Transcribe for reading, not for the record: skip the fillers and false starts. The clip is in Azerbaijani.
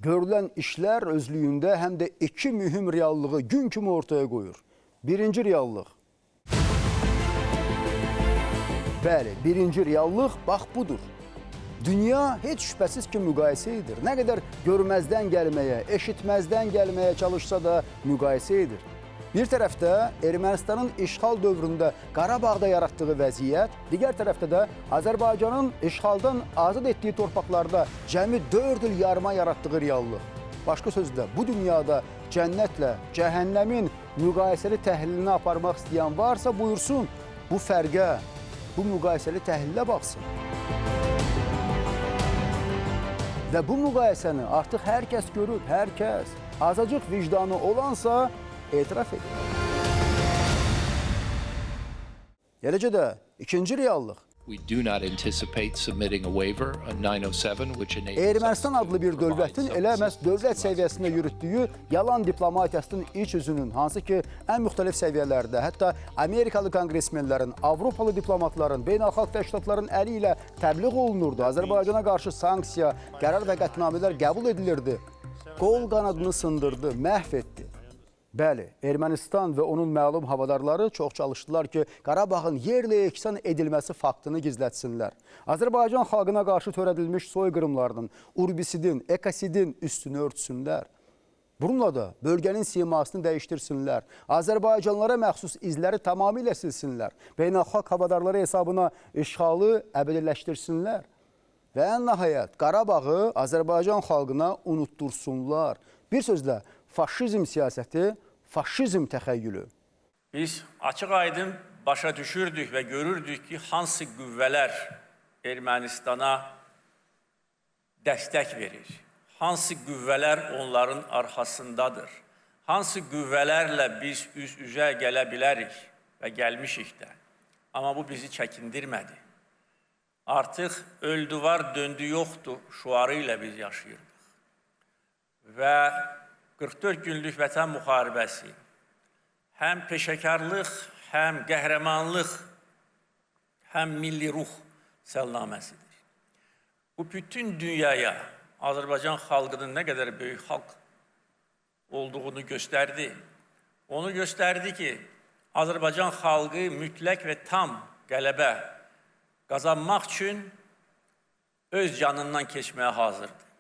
görülən işlər özlüyündə həm də iki mühüm reallığı gün kimi ortaya qoyur. Birinci reallıq. Bəli, birinci reallıq bax budur. Dünya heç şübhəsiz ki, müqayisə edir. Nə qədər görməzdən gəlməyə, eşitməzdən gəlməyə çalışsa da müqayisə edir. Bir tərəfdə Ermənistanın işğal dövründə Qarabağda yaratdığı vəziyyət, digər tərəfdə də Azərbaycanın işğaldan azad etdiyi torpaqlarda cəmi 4 il yarıma yaratdığı reallıq. Başqa sözlə, bu dünyada cənnətlə cəhənnəmin müqayisəli təhlilini aparmaq istəyən varsa buyursun, bu fərqə, bu müqayisəli təhlilə baxsın. Və bu müqayisəni artıq hər kəs görür, hər kəs. Azacıq vicdanı olansa etiraf edir. Eləcə də ikinci reallıq. Ermənistan adlı bir dövlətin elə məhz dövlət səviyyəsində yürütdüyü yalan diplomatiyasının iç üzünün, hansı ki, ən müxtəlif səviyyələrdə, hətta Amerikalı konqresmenlərin, Avropalı diplomatların, beynəlxalq təşkilatların əli ilə təbliğ olunurdu. Azərbaycana qarşı sanksiya, qərar və qətnamələr qəbul edilirdi. Qol qanadını sındırdı, məhv etdi. Bəli, Ermənistan və onun məlum havadarları çox çalışdılar ki, Qarabağın yerlə yeksan edilməsi faktını gizlətsinlər. Azərbaycan xalqına qarşı törədilmiş soyqırımlarının, urbisidin, ekosidin üstünü örtsünlər. Bununla da bölgənin simasını dəyişdirsinlər. Azərbaycanlara məxsus izləri tamamilə silsinlər. Beynəlxalq havadarları hesabına işğalı əbədiləşdirsinlər. Və ən nəhayət Qarabağı Azərbaycan xalqına unuttursunlar. Bir sözlə, faşizm siyasəti, faşizm təxəyyülü. Biz açıq-aydın başa düşürdük və görürdük ki, hansı qüvvələr Ermənistana dəstək verir, hansı qüvvələr onların arxasındadır, hansı qüvvələrlə biz üz-üzə gələ bilərik və gəlmişik də. Amma bu bizi çəkindirmədi. Artıq öldü var, döndü yoxdur şuarı ilə biz yaşayırdıq. Və 44 günlük vətən müharibəsi həm peşəkarlıq, həm qəhrəmanlıq, həm milli ruh səlnaməsidir. Bu bütün dünyaya Azərbaycan xalqının nə qədər böyük xalq olduğunu göstərdi. Onu göstərdi ki, Azərbaycan xalqı mütləq və tam qələbə qazanmaq üçün öz canından keçməyə hazırdır.